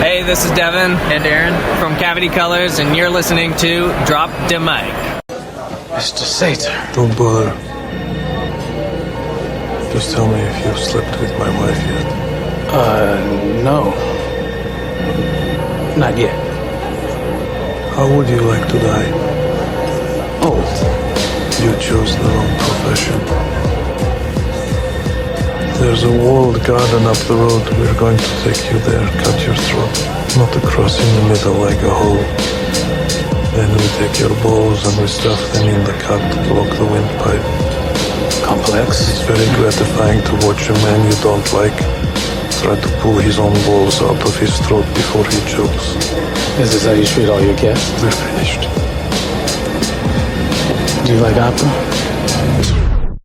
Hey, this is Devin and Aaron from Cavity Colors, and you're listening to Drop the Mic. Mr. Sater. Don't bother. Just tell me if you've slept with my wife yet. No. Not yet. How would you like to die? Oh. You chose the wrong profession. There's a walled garden up the road. We're going to take you there, cut your throat. Not across in the middle like a hole. Then we take your balls and we stuff them in the cut to block the windpipe. Complex. It's very gratifying to watch a man you don't like try to pull his own balls out of his throat before he chokes. Is this how you treat all your guests? We're finished. Do you like opera?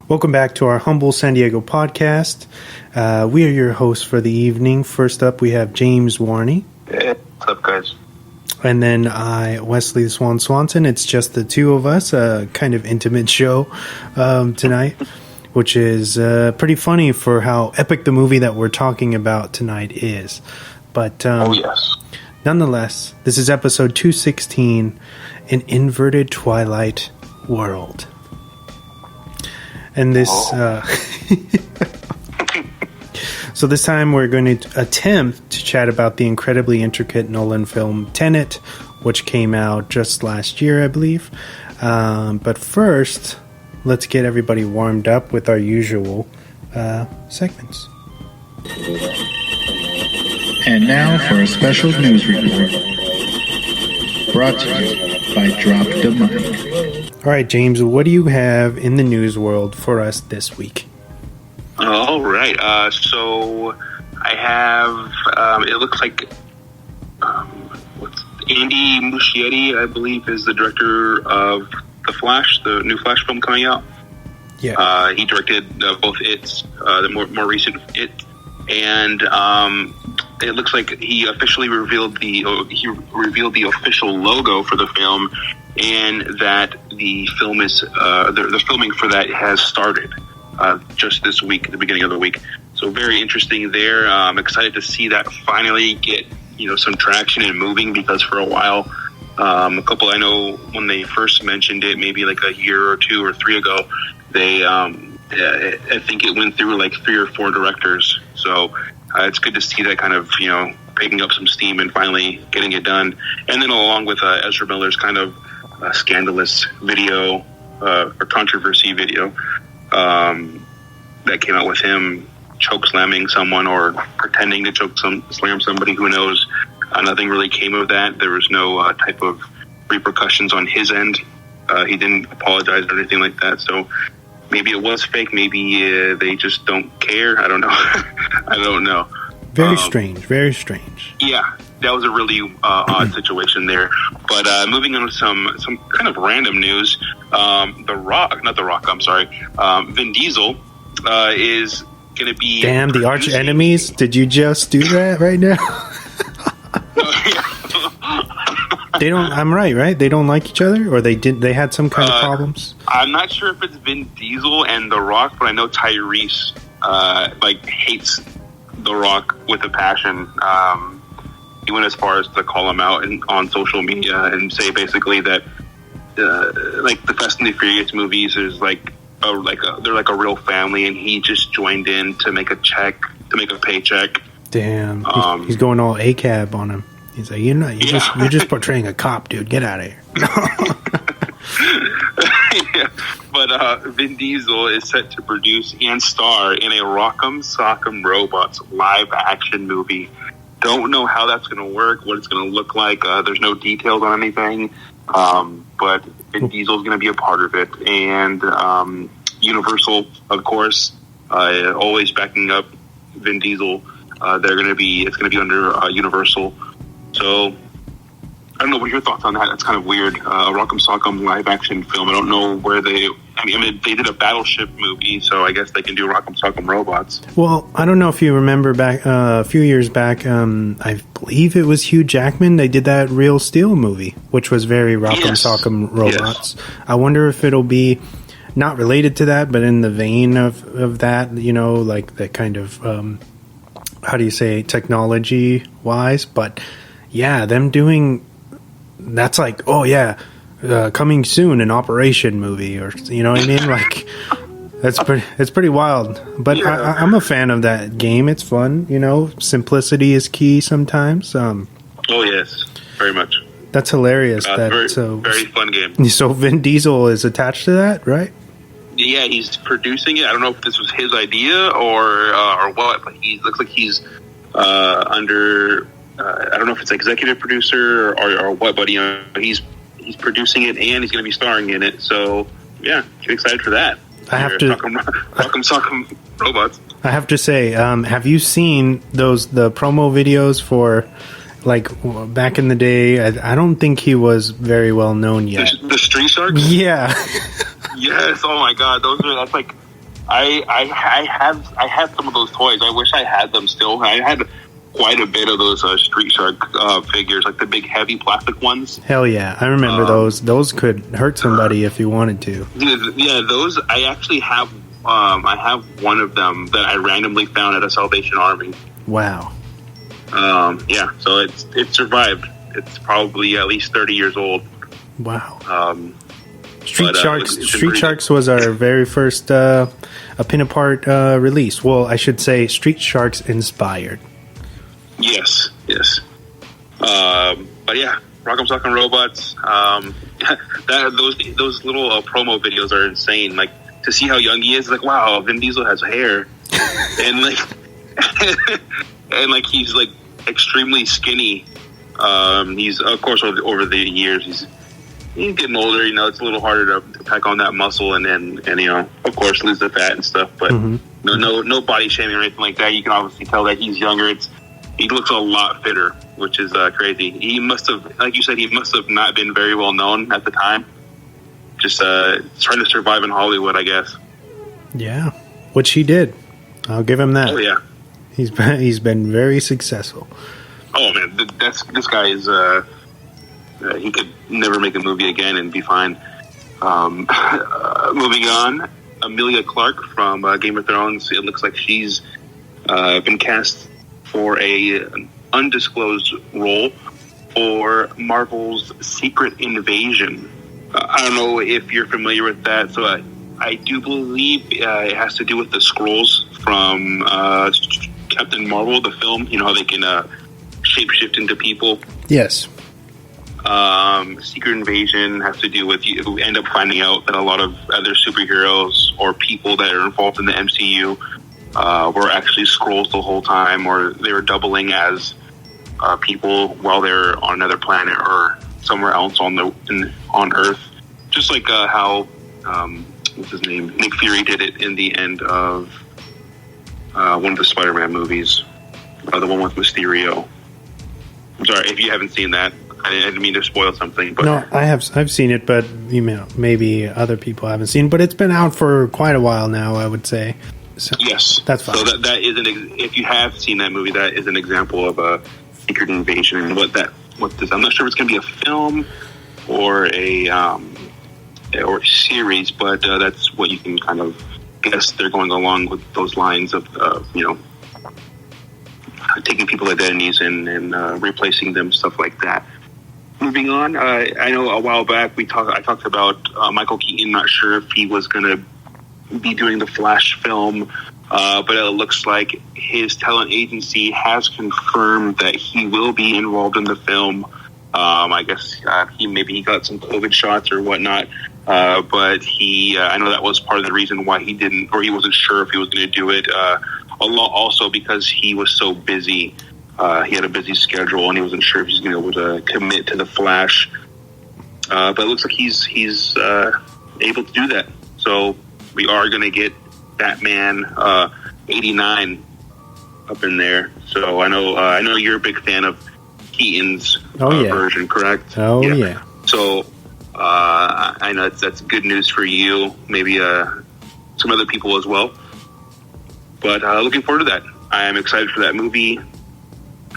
Welcome back to our humble San Diego podcast. We are your hosts for the evening. First up, we have James Warny. Hey, what's up, guys? And then Wesley the Swann Swanson. It's just the two of us, a kind of intimate show tonight, which is pretty funny for how epic the movie that we're talking about tonight is. But oh, yes. Nonetheless, this is episode 216, An Inverted Twilight World. And this, so this time we're going to attempt to chat about the incredibly intricate Nolan film Tenet, which came out just last year, I believe. But first, let's get everybody warmed up with our usual segments. And now for a special news report. Brought to you by Drop the Mic. All right, James, what do you have in the news world for us this week? All right. So I have, it looks like Andy Muschietti, I believe, is the director of The Flash, the new Flash film coming out. Yeah. He directed both It's, the more recent It, and it looks like he officially revealed the official logo for the film, and that the film is the filming for that has started just this week, at the beginning of the week. So very interesting there. I'm excited to see that finally get some traction and moving, because for a while, a couple I know when they first mentioned it, maybe like a year or two or three ago, they I think it went through like 3 or 4 directors. So it's good to see that kind of picking up some steam and finally getting it done. And then along with Ezra Miller's kind of scandalous video or controversy video that came out with him choke slamming someone or pretending to slam somebody. Who knows? Nothing really came of that. There was no type of repercussions on his end. He didn't apologize or anything like that. So maybe it was fake. Maybe they just don't care. I don't know. I don't know. Very strange. Very strange. Yeah, that was a really odd situation there. But moving on to some kind of random news, Vin Diesel is going to be... Damn, the arch enemies. Did you just do that right now? They don't... I'm right? They don't like each other? Or they had some kind of problems? I'm not sure if it's Vin Diesel and The Rock, but I know Tyrese hates The Rock with a passion. He went as far as to call him out on social media and say basically that the Fast and the Furious movies is they're like a real family, and he just joined in to make a paycheck. Damn, he's going all ACAB on him. He's like, you're just portraying a cop, dude. Get out of here. Yeah. But Vin Diesel is set to produce and star in a Rock'em Sock'em Robots live action movie. Don't know how that's going to work, what it's going to look like. There's no details on anything. But Vin Diesel is going to be a part of it. And Universal, of course, always backing up Vin Diesel. It's going to be under Universal. So I don't know. What are your thoughts on that? That's kind of weird. A Rock'em Sock'em live action film. I don't know where they they did a Battleship movie, so I guess they can do Rock'em Sock'em Robots. Well, I don't know if you remember back a few years back. I believe it was Hugh Jackman. They did that Real Steel movie, which was very Rock'em Sock'em Robots. Yes. I wonder if it'll be not related to that, but in the vein of that. Like that kind of how do you say, technology wise, but yeah, them doing that's like, oh yeah, coming soon, an Operation movie, or you know what I mean? Like it's pretty wild. But I'm a fan of that game. It's fun, you know. Simplicity is key sometimes. Oh yes, very much. That's hilarious. Very fun game. So Vin Diesel is attached to that, right? Yeah, he's producing it. I don't know if this was his idea or what, but he looks like he's under. I don't know if it's executive producer or what, but he's producing it and he's going to be starring in it. So yeah, get excited for that. I have to Rock'em robots. I have to say, have you seen the promo videos for, like, back in the day? I don't think he was very well known yet. The Street Sharks? Yeah. Yes. Oh my God, that's like I have some of those toys. I wish I had them still. I had quite a bit of those Street Shark figures, like the big heavy plastic ones. Hell yeah, I remember those. Those could hurt somebody if you wanted to. Yeah, those I actually have. I have one of them that I randomly found at a Salvation Army. Wow. Yeah, so it survived. It's probably at least 30 years old. Wow. Street Sharks was our very first a pin-apart release. Well, I should say Street Sharks inspired. Yes. But yeah, Rock'em Sock'em Robots. Those little promo videos are insane. Like, to see how young he is, like, wow, Vin Diesel has hair, and like, and like he's like extremely skinny. He's, of course, over the years he's getting older. You know, it's a little harder to pack on that muscle and you know, of course, lose the fat and stuff. But no body shaming or anything like that. You can obviously tell that he's younger. He looks a lot fitter, which is crazy. He must have, like you said, he must have not been very well known at the time. Just trying to survive in Hollywood, I guess. Yeah, which he did. I'll give him that. Oh yeah, he's been very successful. Oh man, this guy is. He could never make a movie again and be fine. Moving on, Emilia Clarke from Game of Thrones. It looks like she's been cast for an undisclosed role for Marvel's Secret Invasion. I don't know if you're familiar with that. So I do believe it has to do with the Skrulls from Captain Marvel, the film. You know how they can shapeshift into people? Yes. Secret Invasion has to do with, you end up finding out that a lot of other superheroes or people that are involved in the MCU were actually Skrulls the whole time, or they were doubling as people while they're on another planet or somewhere else on Earth. Just like how what's his name, Nick Fury did it in the end of one of the Spider-Man movies, the one with Mysterio. I'm sorry if you haven't seen that. I didn't mean to spoil something, but no, I've seen it, but you know, maybe other people haven't seen. But it's been out for quite a while now, I would say. So, yes, that's fine. So that is if you have seen that movie, that is an example of a Secret Invasion and what this. I'm not sure if it's going to be a film or a series, but that's what you can kind of guess. They're going along with those lines of you know, taking people identities and replacing them, stuff like that. Moving on, I know a while back I talked about Michael Keaton. Not sure if he was going to be doing the Flash film, but it looks like his talent agency has confirmed that he will be involved in the film. I guess he got some COVID shots or whatnot, but I know that was part of the reason why he didn't, or he wasn't sure if he was going to do it. Also because he was so busy. He had a busy schedule and he wasn't sure if he's going to be able to commit to the Flash. But it looks like he's able to do that. So we are going to get Batman 89 up in there. So I know you're a big fan of Keaton's version, correct? Oh yeah. So I know that's good news for you. Maybe some other people as well. But looking forward to that. I am excited for that movie.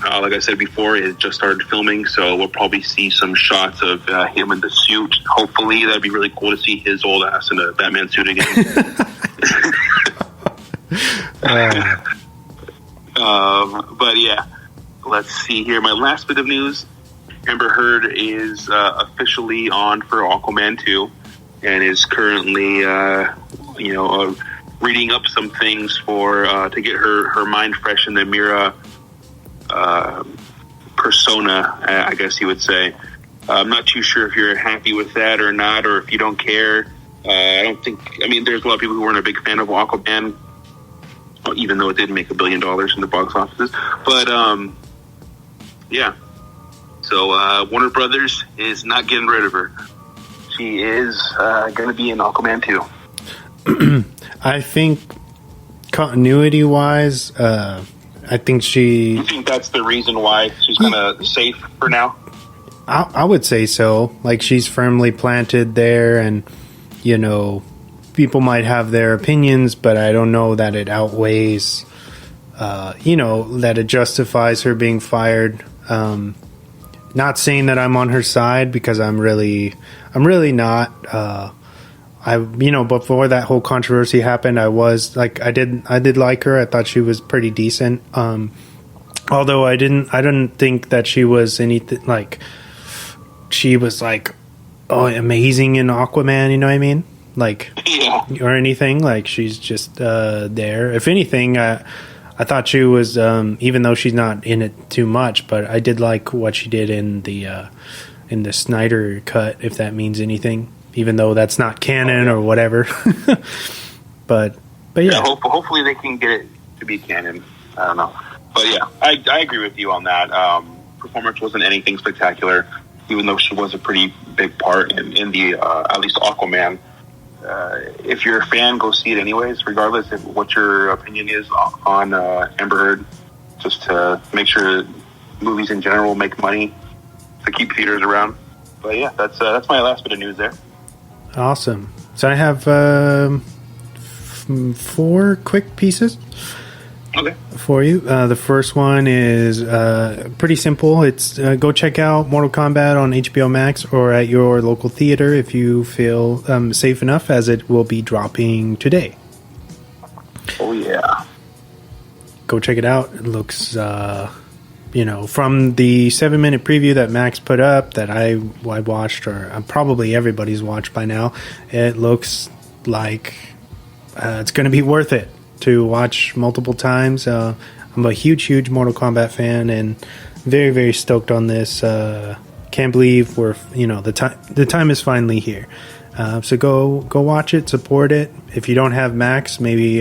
Like I said before, it just started filming, so we'll probably see some shots of him in the suit. Hopefully, that'd be really cool to see his old ass in a Batman suit again. But yeah, let's see here. My last bit of news: Amber Heard is officially on for Aquaman 2, and is currently, reading up some things for to get her mind fresh in the Mira persona, I guess you would say. I'm not too sure if you're happy with that or not, or if you don't care. There's a lot of people who weren't a big fan of Aquaman, even though it did make $1 billion in the box offices. But, yeah. So, Warner Brothers is not getting rid of her. She is going to be in Aquaman 2. I think continuity-wise, I think You think that's the reason why she's kind of safe for now? I would say so. Like, she's firmly planted there, and, people might have their opinions, but I don't know that it outweighs, that it justifies her being fired. Not saying that I'm on her side, because I'm really not. Before that whole controversy happened, I was like, I did like her. I thought she was pretty decent. Although I didn't think that she was anything like, she was like, oh, amazing in Aquaman, you know what I mean? Like, Yeah. or anything. Like, she's just there. If anything, I thought she was, even though she's not in it too much, but I did like what she did in the Snyder cut, if that means anything, even though that's not canon or whatever. but yeah. Hopefully they can get it to be canon. I don't know. But yeah, I agree with you on that. Performance wasn't anything spectacular, even though she was a pretty big part in the, at least Aquaman. If you're a fan, go see it anyways, regardless of what your opinion is on Amber Heard, just to make sure movies in general make money to keep theaters around. But yeah, that's my last bit of news there. Awesome. So I have 4 quick pieces. Okay. For you. The first one is pretty simple. It's go check out Mortal Kombat on HBO Max or at your local theater if you feel safe enough, as it will be dropping today. Oh yeah. Go check it out. It looks, from the 7-minute preview that Max put up that I watched, or probably everybody's watched by now, it looks like it's going to be worth it to watch multiple times. I'm a huge Mortal Kombat fan, and very, very stoked on this. Can't believe we're, the time is finally here. So go watch it, support it. If you don't have Max, maybe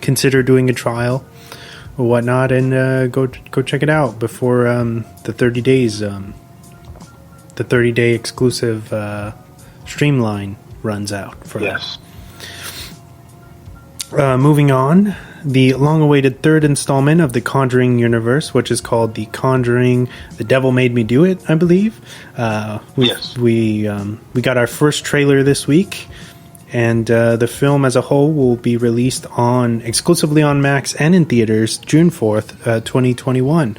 consider doing a trial or whatnot, and go check it out before the 30 days, the 30-day exclusive streamline runs out for Yes. Moving on, the long-awaited 3rd installment of the Conjuring universe, which is called The Conjuring, The Devil Made Me Do It, I believe. Yes. We got our first trailer this week, and the film as a whole will be released exclusively on Max and in theaters June 4th, 2021.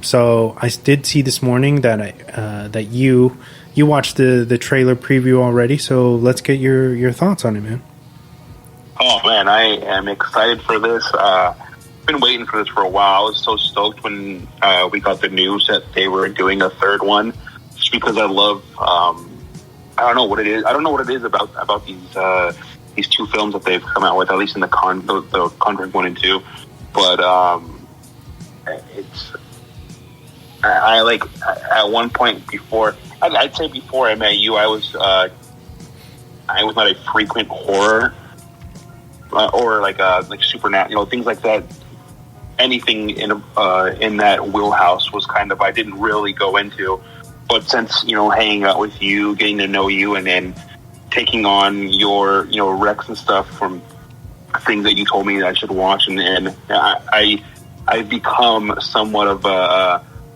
So I did see this morning that you watched the trailer preview already, so let's get your thoughts on it, man. Oh man, I am excited for this. Been waiting for this for a while. I was so stoked when we got the news that they were doing a 3rd one, just because I love. I don't know what it is. I don't know what it is about these 2 films that they've come out with, at least in the Conjuring 1 and 2. But it's. I like at one point before. I'd say before I met you, I was not a frequent horror. Or like supernatural, things like that. Anything in that wheelhouse was kind of I didn't really go into, but since hanging out with you, getting to know you, and then taking on your recs and stuff from things that you told me that I should watch, and I've become somewhat of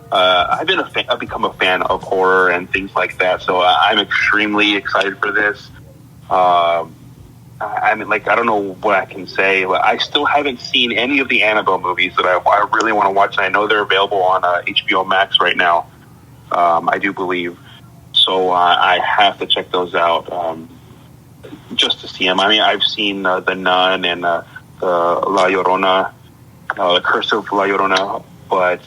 I've become a fan of horror and things like that. So I'm extremely excited for this. I don't know what I can say. I still haven't seen any of the Annabelle movies that I really want to watch. And I know they're available on HBO Max right now. I do believe. So I have to check those out just to see them. I mean, I've seen The Nun and the La Llorona, The Curse of La Llorona, but